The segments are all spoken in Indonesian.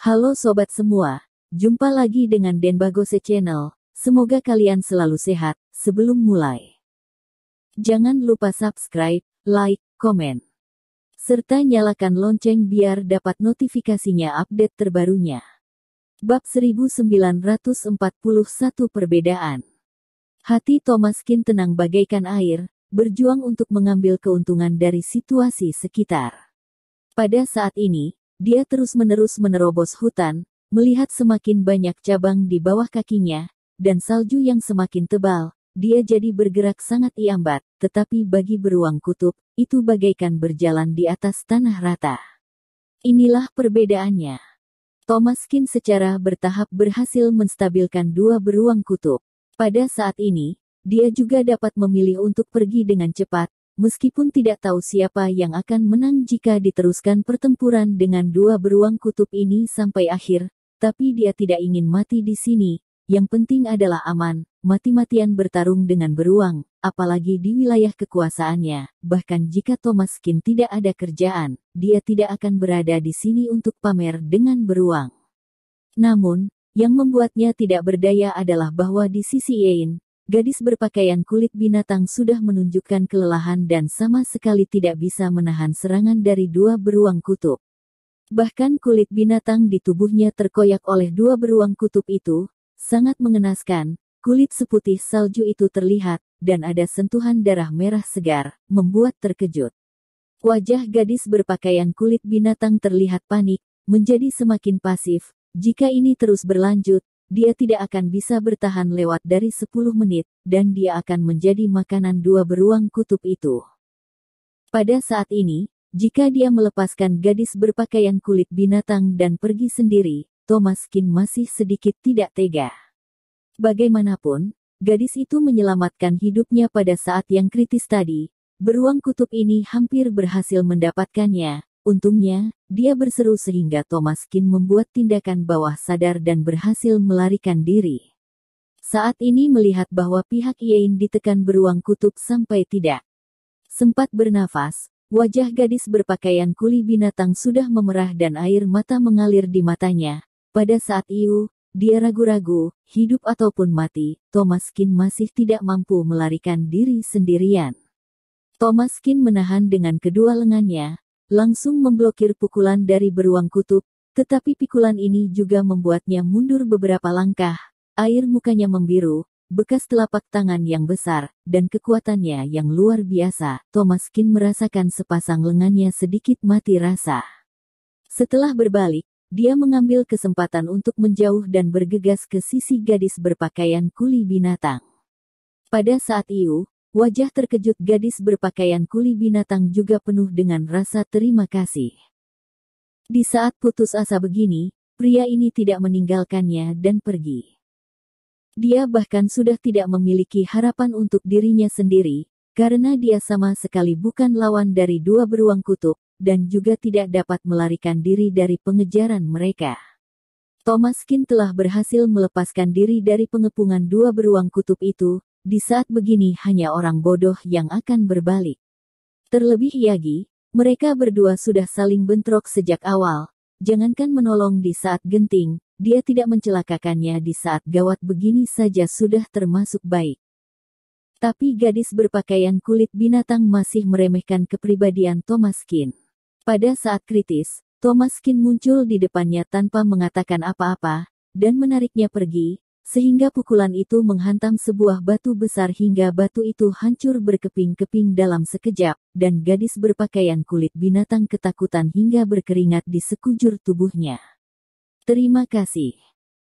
Halo sobat semua, jumpa lagi dengan Denbagose Channel. Semoga kalian selalu sehat. Sebelum mulai, jangan lupa subscribe, like, komen, serta nyalakan lonceng biar dapat notifikasinya update terbarunya. Bab 1941 Perbedaan. Hati Thomaskin tenang bagaikan air, berjuang untuk mengambil keuntungan dari situasi sekitar. Pada saat ini, dia terus-menerus menerobos hutan, melihat semakin banyak cabang di bawah kakinya, dan salju yang semakin tebal. Dia jadi bergerak sangat lambat, tetapi bagi beruang kutub, itu bagaikan berjalan di atas tanah rata. Inilah perbedaannya. Thomaskin secara bertahap berhasil menstabilkan dua beruang kutub. Pada saat ini, dia juga dapat memilih untuk pergi dengan cepat, meskipun tidak tahu siapa yang akan menang jika diteruskan pertempuran dengan dua beruang kutub ini sampai akhir, tapi dia tidak ingin mati di sini. Yang penting adalah aman, mati-matian bertarung dengan beruang, apalagi di wilayah kekuasaannya. Bahkan jika Thomaskin tidak ada kerjaan, dia tidak akan berada di sini untuk pamer dengan beruang. Namun, yang membuatnya tidak berdaya adalah bahwa di sisi lain, gadis berpakaian kulit binatang sudah menunjukkan kelelahan dan sama sekali tidak bisa menahan serangan dari dua beruang kutub. Bahkan kulit binatang di tubuhnya terkoyak oleh dua beruang kutub itu, sangat mengenaskan. Kulit seputih salju itu terlihat, dan ada sentuhan darah merah segar, membuat terkejut. Wajah gadis berpakaian kulit binatang terlihat panik, menjadi semakin pasif. Jika ini terus berlanjut, dia tidak akan bisa bertahan lewat dari 10 menit, dan dia akan menjadi makanan dua beruang kutub itu. Pada saat ini, jika dia melepaskan gadis berpakaian kulit binatang dan pergi sendiri, Thomaskin masih sedikit tidak tega. Bagaimanapun, gadis itu menyelamatkan hidupnya pada saat yang kritis tadi. Beruang kutub ini hampir berhasil mendapatkannya. Untungnya, dia berseru sehingga Thomaskin membuat tindakan bawah sadar dan berhasil melarikan diri. Saat ini melihat bahwa pihak Yain ditekan beruang kutub sampai tidak sempat bernafas, wajah gadis berpakaian kulit binatang sudah memerah dan air mata mengalir di matanya. Pada saat itu, dia ragu-ragu, hidup ataupun mati, Thomaskin masih tidak mampu melarikan diri sendirian. Thomaskin menahan dengan kedua lengannya, langsung memblokir pukulan dari beruang kutub, tetapi pukulan ini juga membuatnya mundur beberapa langkah. Air mukanya membiru, bekas telapak tangan yang besar, dan kekuatannya yang luar biasa. Thomaskin merasakan sepasang lengannya sedikit mati rasa. Setelah berbalik, dia mengambil kesempatan untuk menjauh dan bergegas ke sisi gadis berpakaian kulit binatang. Pada saat itu, wajah terkejut gadis berpakaian kulit binatang juga penuh dengan rasa terima kasih. Di saat putus asa begini, pria ini tidak meninggalkannya dan pergi. Dia bahkan sudah tidak memiliki harapan untuk dirinya sendiri, karena dia sama sekali bukan lawan dari dua beruang kutub, dan juga tidak dapat melarikan diri dari pengejaran mereka. Thomaskin telah berhasil melepaskan diri dari pengepungan dua beruang kutub itu. Di saat begini hanya orang bodoh yang akan berbalik. Terlebih lagi, mereka berdua sudah saling bentrok sejak awal. Jangankan menolong di saat genting, dia tidak mencelakakannya di saat gawat begini saja sudah termasuk baik. Tapi gadis berpakaian kulit binatang masih meremehkan kepribadian Thomaskin. Pada saat kritis, Thomaskin muncul di depannya tanpa mengatakan apa-apa, dan menariknya pergi, sehingga pukulan itu menghantam sebuah batu besar hingga batu itu hancur berkeping-keping dalam sekejap, dan gadis berpakaian kulit binatang ketakutan hingga berkeringat di sekujur tubuhnya. Terima kasih.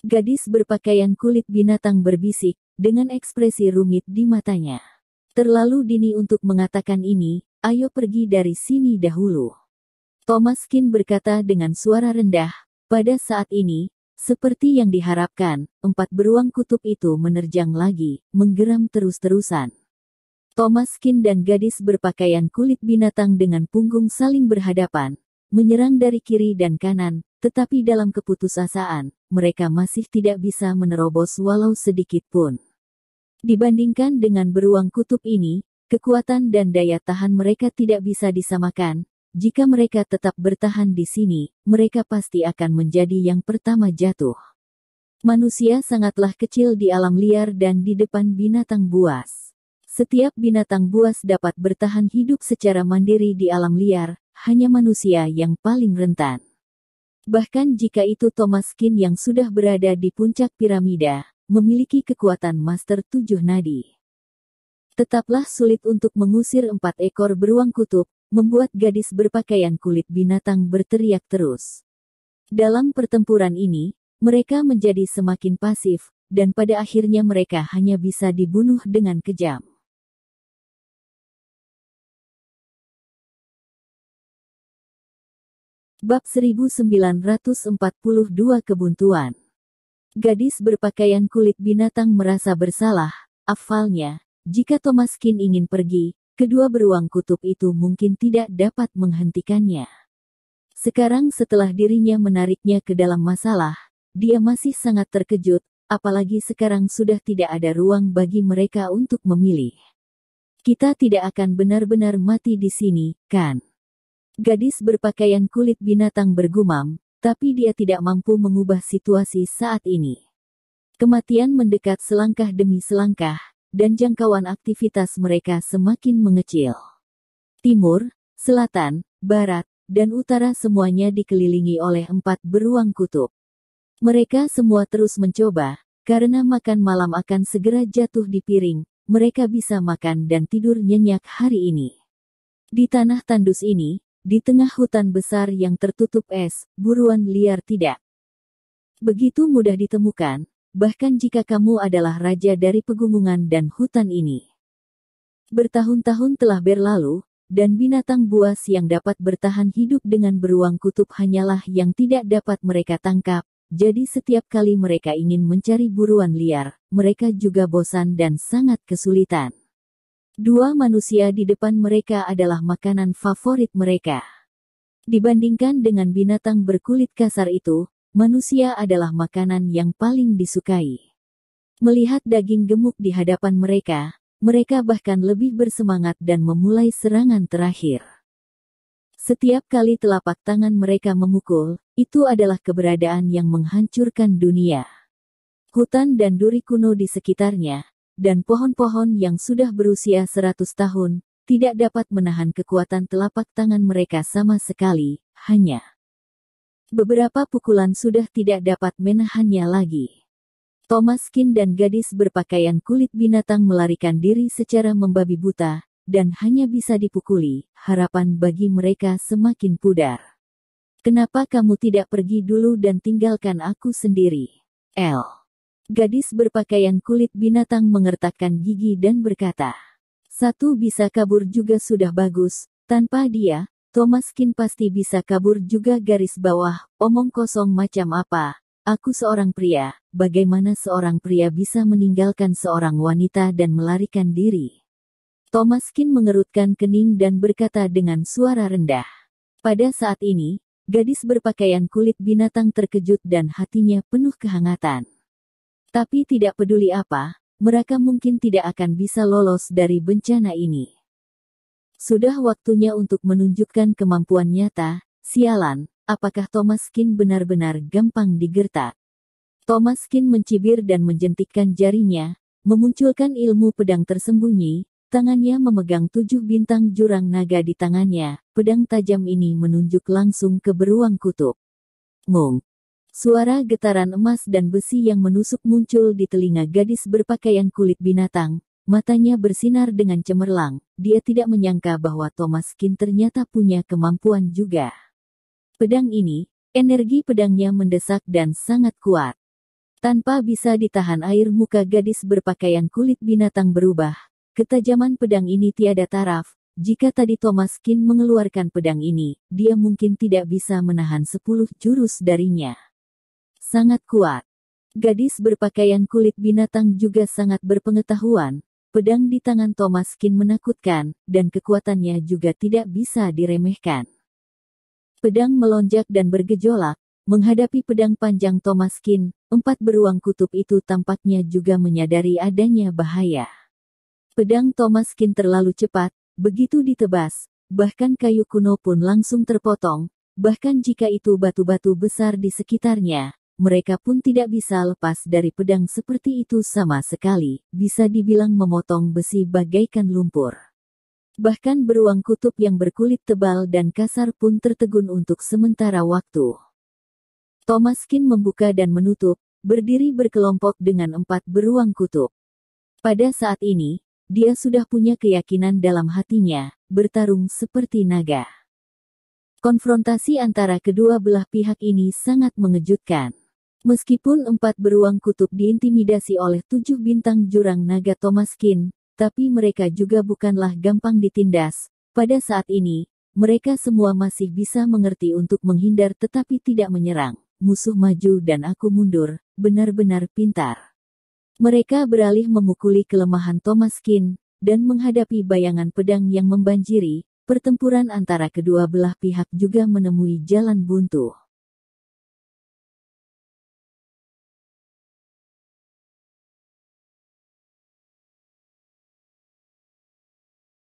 Gadis berpakaian kulit binatang berbisik, dengan ekspresi rumit di matanya. Terlalu dini untuk mengatakan ini, ayo pergi dari sini dahulu. Thomaskin berkata dengan suara rendah. Pada saat ini, seperti yang diharapkan, empat beruang kutub itu menerjang lagi, menggeram terus-terusan. Thomaskin dan gadis berpakaian kulit binatang dengan punggung saling berhadapan, menyerang dari kiri dan kanan, tetapi dalam keputusasaan, mereka masih tidak bisa menerobos walau sedikit pun. Dibandingkan dengan beruang kutub ini, kekuatan dan daya tahan mereka tidak bisa disamakan. jika mereka tetap bertahan di sini, mereka pasti akan menjadi yang pertama jatuh. Manusia sangatlah kecil di alam liar dan di depan binatang buas. Setiap binatang buas dapat bertahan hidup secara mandiri di alam liar, hanya manusia yang paling rentan. Bahkan jika itu Thomaskin yang sudah berada di puncak piramida, memiliki kekuatan Master 7 Nadi. Tetaplah sulit untuk mengusir 4 ekor beruang kutub, membuat gadis berpakaian kulit binatang berteriak terus. Dalam pertempuran ini, mereka menjadi semakin pasif, dan pada akhirnya mereka hanya bisa dibunuh dengan kejam. Bab 1942 Kebuntuan. Gadis berpakaian kulit binatang merasa bersalah, afalnya. Jika Thomaskin ingin pergi, kedua beruang kutub itu mungkin tidak dapat menghentikannya. Sekarang setelah dirinya menariknya ke dalam masalah, dia masih sangat terkejut, apalagi sekarang sudah tidak ada ruang bagi mereka untuk memilih. Kita tidak akan benar-benar mati di sini, kan? Gadis berpakaian kulit binatang bergumam, tapi dia tidak mampu mengubah situasi saat ini. Kematian mendekat selangkah demi selangkah, dan jangkauan aktivitas mereka semakin mengecil. Timur, selatan, barat, dan utara semuanya dikelilingi oleh 4 beruang kutub. Mereka semua terus mencoba, karena makan malam akan segera jatuh di piring, mereka bisa makan dan tidur nyenyak hari ini. Di tanah tandus ini, di tengah hutan besar yang tertutup es, buruan liar tidak begitu mudah ditemukan. Bahkan jika kamu adalah raja dari pegunungan dan hutan ini. Bertahun-tahun telah berlalu, dan binatang buas yang dapat bertahan hidup dengan beruang kutub hanyalah yang tidak dapat mereka tangkap, jadi setiap kali mereka ingin mencari buruan liar, mereka juga bosan dan sangat kesulitan. Dua manusia di depan mereka adalah makanan favorit mereka. Dibandingkan dengan binatang berkulit kasar itu, manusia adalah makanan yang paling disukai. Melihat daging gemuk di hadapan mereka, mereka bahkan lebih bersemangat dan memulai serangan terakhir. Setiap kali telapak tangan mereka memukul, itu adalah keberadaan yang menghancurkan dunia. Hutan dan duri kuno di sekitarnya, dan pohon-pohon yang sudah berusia 100 tahun, tidak dapat menahan kekuatan telapak tangan mereka sama sekali, hanya beberapa pukulan sudah tidak dapat menahannya lagi. Thomaskin dan gadis berpakaian kulit binatang melarikan diri secara membabi buta, dan hanya bisa dipukuli, harapan bagi mereka semakin pudar. Kenapa kamu tidak pergi dulu dan tinggalkan aku sendiri? Gadis berpakaian kulit binatang mengertakkan gigi dan berkata, "Satu bisa kabur juga sudah bagus, tanpa dia, Thomaskin pasti bisa kabur juga garis bawah, omong kosong macam apa, aku seorang pria, bagaimana seorang pria bisa meninggalkan seorang wanita dan melarikan diri?" Thomaskin mengerutkan kening dan berkata dengan suara rendah. Pada saat ini, gadis berpakaian kulit binatang terkejut dan hatinya penuh kehangatan. Tapi tidak peduli apa, mereka mungkin tidak akan bisa lolos dari bencana ini. Sudah waktunya untuk menunjukkan kemampuan nyata. Sialan, apakah Thomaskin benar-benar gampang digertak? Thomaskin mencibir dan menjentikkan jarinya, memunculkan ilmu pedang tersembunyi, tangannya memegang 7 bintang jurang naga di tangannya, pedang tajam ini menunjuk langsung ke beruang kutub. Mung. Suara getaran emas dan besi yang menusuk muncul di telinga gadis berpakaian kulit binatang. Matanya bersinar dengan cemerlang, dia tidak menyangka bahwa Thomaskin ternyata punya kemampuan juga. Pedang ini, energi pedangnya mendesak dan sangat kuat. Tanpa bisa ditahan air muka gadis berpakaian kulit binatang berubah. Ketajaman pedang ini tiada taraf, jika tadi Thomaskin mengeluarkan pedang ini, dia mungkin tidak bisa menahan 10 jurus darinya. Sangat kuat. Gadis berpakaian kulit binatang juga sangat berpengetahuan. Pedang di tangan Thomaskin menakutkan, dan kekuatannya juga tidak bisa diremehkan. Pedang melonjak dan bergejolak, menghadapi pedang panjang Thomaskin, 4 beruang kutub itu tampaknya juga menyadari adanya bahaya. Pedang Thomaskin terlalu cepat, begitu ditebas, bahkan kayu kuno pun langsung terpotong, bahkan jika itu batu-batu besar di sekitarnya, mereka pun tidak bisa lepas dari pedang seperti itu sama sekali, bisa dibilang memotong besi bagaikan lumpur. Bahkan beruang kutub yang berkulit tebal dan kasar pun tertegun untuk sementara waktu. Thomaskin membuka dan menutup, berdiri berkelompok dengan 4 beruang kutub. Pada saat ini, dia sudah punya keyakinan dalam hatinya, bertarung seperti naga. Konfrontasi antara kedua belah pihak ini sangat mengejutkan. Meskipun 4 beruang kutub diintimidasi oleh 7 bintang jurang naga Thomaskin, tapi mereka juga bukanlah gampang ditindas. Pada saat ini, mereka semua masih bisa mengerti untuk menghindar tetapi tidak menyerang. Musuh maju dan aku mundur, benar-benar pintar. Mereka beralih memukuli kelemahan Thomaskin, dan menghadapi bayangan pedang yang membanjiri, pertempuran antara kedua belah pihak juga menemui jalan buntu.